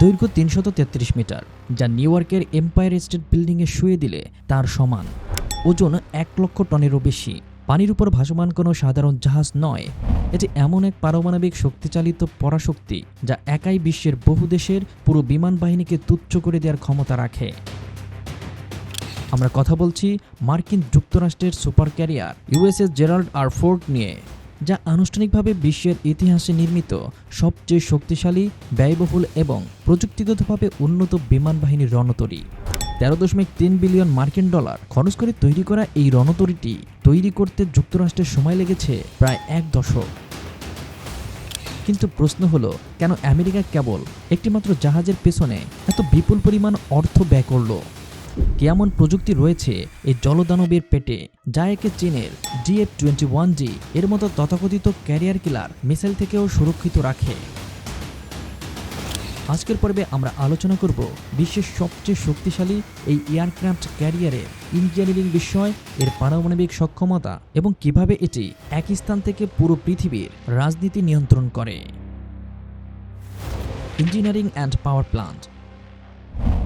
দৈর্ঘ্য ৩৩৩ মিটার, যা নিউ ইয়র্কের এম্পায়ার স্টেট বিল্ডিংয়ে শুয়ে দিলে তার সমান। ওজন ১ লক্ষ টনেরও বেশি। পানির উপর ভাসমান কোনো সাধারণ জাহাজ নয়, এটি এমন এক পারমাণবিক শক্তিচালিত পরাশক্তি যা একাই বিশ্বের বহু দেশের পুরো বিমান বাহিনীকে তুচ্ছ করে দেওয়ার ক্ষমতা রাখে। আমরা কথা বলছি মার্কিন যুক্তরাষ্ট্রের super carrier USS Gerald R Ford নিয়ে, যা আনুষ্ঠানিকভাবে বিশ্বের ইতিহাসে নির্মিত সবচেয়ে শক্তিশালী, ব্যয়বহুল এবং প্রযুক্তিগতভাবে উন্নত বিমান বাহিনীর রণতরী। 13.3 বিলিয়ন মার্কিন ডলার খরচ করে তৈরি করা এই রণতরীটি তৈরি করতে যুক্তরাষ্ট্রের সময় লেগেছে প্রায় 1 দশক। কিন্তু প্রশ্ন হলো, কেন আমেরিকা কেবল একটিমাত্র জাহাজের পেছনে এত বিপুল পরিমাণ অর্থ ব্যয় করল? কি এমন প্রযুক্তি রয়েছে এই জলদানবের পেটে, যা একে চীনের DF-21G এর মতো তথাকথিত ক্যারিয়ার কিলার মিসাইল থেকেও সুরক্ষিত রাখে? আজকের পর্বে আমরা আলোচনা করব বিশ্বের সবচেয়ে শক্তিশালী এই এয়ারক্রাফট ক্যারিয়ারের ইঞ্জিনিয়ারিং বিষয়, এর পারমাণবিক সক্ষমতা এবং কিভাবে এটি এক স্থান থেকে পুরো পৃথিবীর রাজনীতি নিয়ন্ত্রণ করে। Engineering and power plant.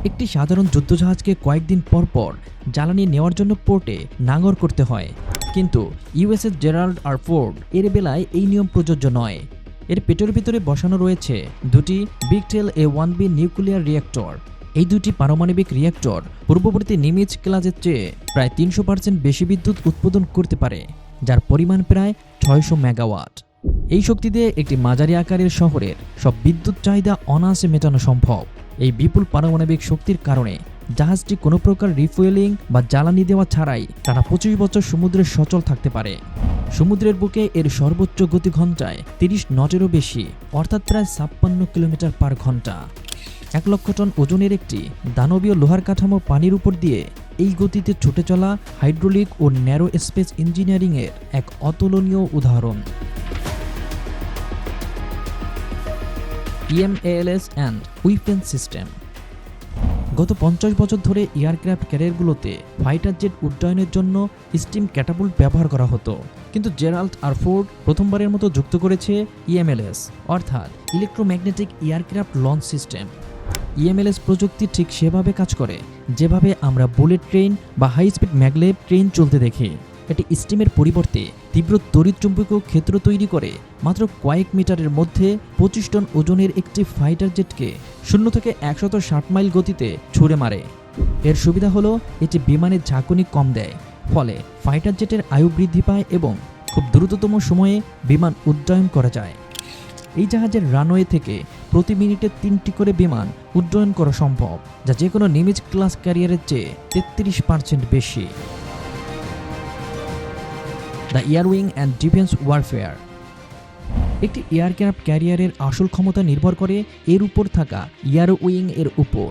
একটি সাধারণ যুদ্ধজাহাজকে কয়েকদিন পর পর জ্বালানি নেওয়ার জন্য পোর্টে নাঙর করতে হয়, কিন্তু ইউএসএস জেরাল্ড আর ফোর্ড এর বেলায় এই নিয়ম প্রযোজ্য নয়। এর পেটের ভিতরে বসানো রয়েছে দুটি বিগটেল A1B নিউক্লিয়ার রিঅ্যাক্টর। এই দুটি পারমাণবিক রিঅ্যাক্টর পূর্ববর্তী নিমিজ ক্লাসের চেয়ে প্রায় 300% বেশি বিদ্যুৎ উৎপাদন করতে পারে, যার পরিমাণ প্রায় 600 মেগাওয়াট। এই শক্তি দিয়ে একটি মাঝারি আকারের শহরের সব বিদ্যুৎ চাহিদা অনায়াসে মেটানো সম্ভব। এই বিপুল পারমাণবিক শক্তির কারণে জাহাজটি কোনো প্রকার রিফুয়েলিং বা জ্বালানি দেওয়া ছাড়াই টানা 25 বছর সমুদ্রে সচল থাকতে পারে। সমুদ্রের বুকে এর সর্বোচ্চ গতি ঘন্টায় 30 নটেরও বেশি, অর্থাৎ প্রায় 56 কিলোমিটার পার ঘন্টা। 1 লক্ষ টন ওজনের একটি দানবীয় লোহার কাঠামো পানির উপর দিয়ে এই গতিতে ছুটে চলা হাইড্রোলিক ও ন্যারো স্পেস ইঞ্জিনিয়ারিংয়ের এক অতুলনীয় উদাহরণ। EMALS and weapon system. গত 50 বছর ধরে এয়ারক্রাফট ক্যারিয়ারগুলোতে ফাইটার জেট উড্ডয়নের জন্য স্টিম ক্যাটাপুল্ট ব্যবহার করা হতো, কিন্তু জেরাল্ড আর ফোর্ড প্রথমবারের মতো যুক্ত করেছে EMLS, অর্থাৎ electromagnetic aircraft launch system. EMLS প্রযুক্তি ঠিক সেভাবে কাজ করে যেভাবে আমরা বুলেট ট্রেন বা হাই স্পিড ম্যাগলেভ ট্রেন চলতে দেখি। এটি স্টিমের পরিবর্তে তীব্র তড়িৎচুম্বকীয় ক্ষেত্র তৈরি করে মাত্র কয়েক মিটারের মধ্যে 25 টন ওজনের একটি ফাইটার জেটকে 0 থেকে 160 মাইল গতিতে ছুঁড়ে মারে। এর সুবিধা হলো এটি বিমানের ঝাঁকুনি কম দেয়, ফলে ফাইটার জেটের আয়ু বৃদ্ধি পায় এবং খুব দ্রুততম সময়ে বিমান উড্ডয়ন করা যায়। এই জাহাজের রানওয়ে থেকে প্রতি মিনিটে 3টি করে বিমান উড্ডয়ন করা সম্ভব, যা যে কোনো নিমিজ ক্লাস ক্যারিয়ারের চেয়ে 33% বেশি। The air wing and defence warfare. একটি এয়ারক্রাফট ক্যারিয়ারের আসল ক্ষমতা নির্ভর করে এর উপর থাকা এয়ার উইং এর উপর।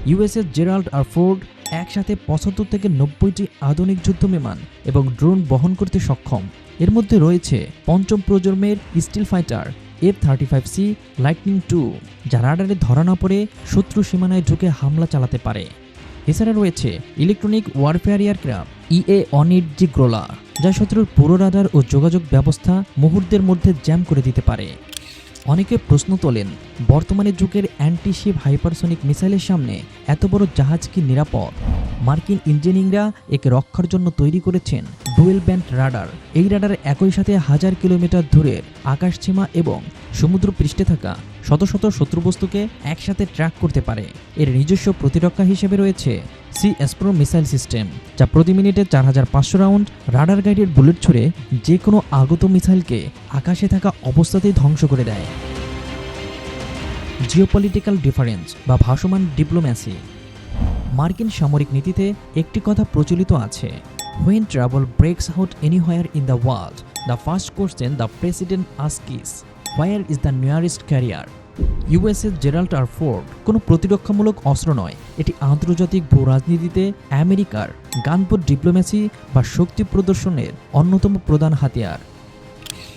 ইউএসএস জেরাল্ড আর ফোর্ড একসাথে 75 থেকে 90টি আধুনিক যুদ্ধ বিমান এবং ড্রোন বহন করতে সক্ষম। এর মধ্যে রয়েছে পঞ্চম প্রজন্মের still fighter F-35C lightning II, যা রাডারে ধরা না পড়ে শত্রু সীমানায় ঢুকে হামলা চালাতে পারে। এছাড়া রয়েছে ইলেকট্রনিক ওয়ারফেয়ার এয়ারক্রাফট EA-180G গ্রোলার, যা শত্রুর পুরো রাডার ও যোগাযোগ ব্যবস্থা মুহূর্তের মধ্যে জ্যাম করে দিতে পারে। অনেকে প্রশ্ন তোলেন, বর্তমানে যুগের অ্যান্টিশিপ হাইপারসনিক মিসাইলের সামনে এত বড় জাহাজ কি নিরাপদ? মার্কিন ইঞ্জিনিয়াররা একে রক্ষার জন্য তৈরি করেছেন ডুয়েল ব্যান্ড রাডার। এই রাডার একই সাথে 1000 কিলোমিটার দূরের আকাশসীমা এবং সমুদ্র পৃষ্ঠে থাকা শত শত শত্রুবস্তুকে একসাথে ট্র্যাক করতে পারে। এর নিজস্ব প্রতিরক্ষা হিসেবে রয়েছে C-SPRO মিসাইল সিস্টেম, যা প্রতি মিনিটে 4500 রাউন্ড রাডার গাইডেড বুলেট ছুড়ে যে কোনো আগত মিসাইলকে আকাশে থাকা অবস্থাতেই ধ্বংস করে দেয়। জিওপলিটিক্যাল ডিফারেন্স বা ভাসমান ডিপ্লোম্যাসি। মার্কিন সামরিক নীতিতে একটি কথা প্রচলিত আছে, When trouble breaks out anywhere in the world, the first question the president asks is, where is the nearest carrier? USS Gerald R Ford কোনো প্রতিরক্ষামূলক অস্ত্র নয়, এটি আন্তর্জাতিক ভূ রাজনীতিতে আমেরিকার গানবোট ডিপ্লোম্যাসি বা শক্তি প্রদর্শনের অন্যতম প্রধান হাতিয়ার।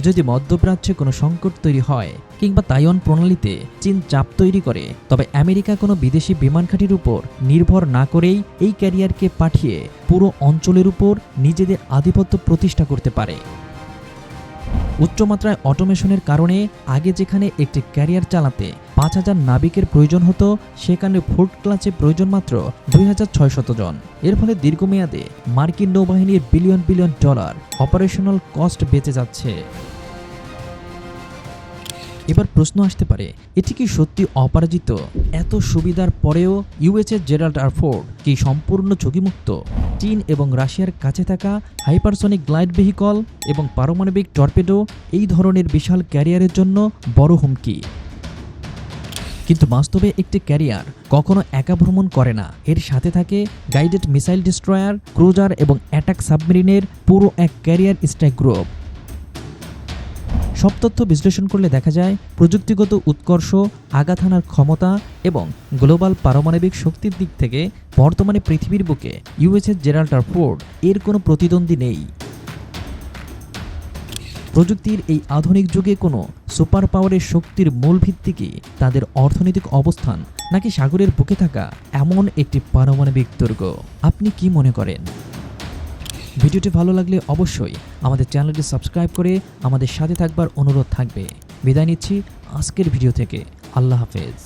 যদি মধ্যপ্রাচ্যে কোনো সংকট তৈরি হয় কিংবা তাইওয়ান প্রণালীতে চীন চাপ তৈরি করে, তবে আমেরিকা কোনো বিদেশি বিমান ঘাঁটির উপর নির্ভর না করেই এই ক্যারিয়ারকে পাঠিয়ে পুরো অঞ্চলের উপর নিজেদের আধিপত্য প্রতিষ্ঠা করতে পারে। উচ্চমাত্রায় অটোমেশনের কারণে আগে যেখানে একটি ক্যারিয়ার চালাতে 5,000 নাবিকের প্রয়োজন হতো, সেখানে ফোর্ট ক্লাসে প্রয়োজন মাত্র 2,600 জন। এর ফলে দীর্ঘমেয়াদে মার্কিন নৌবাহিনীর billion billion dollar operational cost বেঁচে যাচ্ছে। এবার প্রশ্ন আসতে পারে, এটি কি সত্যি অপরাজিত? এত সুবিধার পরেও ইউএসএস জেরাল্ড আর ফোর্ড কি সম্পূর্ণ ঝুঁকিমুক্ত? চীন এবং রাশিয়ার কাছে থাকা হাইপারসনিক গ্লাইড ভেহিকল এবং পারমাণবিক টর্পেডো এই ধরনের বিশাল ক্যারিয়ারের জন্য বড় হুমকি। কিন্তু বাস্তবে একটি ক্যারিয়ার কখনো একা ভ্রমণ করে না। এর সাথে থাকে গাইডেড মিসাইল ডিস্ট্রয়ার, ক্রুজার এবং অ্যাটাক সাবমেরিনের পুরো এক ক্যারিয়ার স্ট্রাইক গ্রুপ। সব তথ্য বিশ্লেষণ করলে দেখা যায়, প্রযুক্তিগত উৎকর্ষ, আঘাত হানার ক্ষমতা এবং গ্লোবাল পারমাণবিক শক্তির দিক থেকে বর্তমানে পৃথিবীর বুকে ইউএসএস জেরাল্ড আর ফোর্ড এর কোনো প্রতিদ্বন্দ্বী নেই। প্রযুক্তির এই আধুনিক যুগে কোনো সুপার পাওয়ারের শক্তির মূল ভিত্তি কি তাদের অর্থনৈতিক অবস্থান, নাকি সাগরের বুকে থাকা এমন একটি পারমাণবিক দুর্গ? আপনি কি মনে করেন? ভিডিওটি ভালো লাগলে অবশ্যই আমাদের চ্যানেলটি সাবস্ক্রাইব করে আমাদের সাথে থাকবার অনুরোধ থাকবে। বিদায় নিচ্ছি আজকের ভিডিও থেকে। আল্লাহ হাফেজ।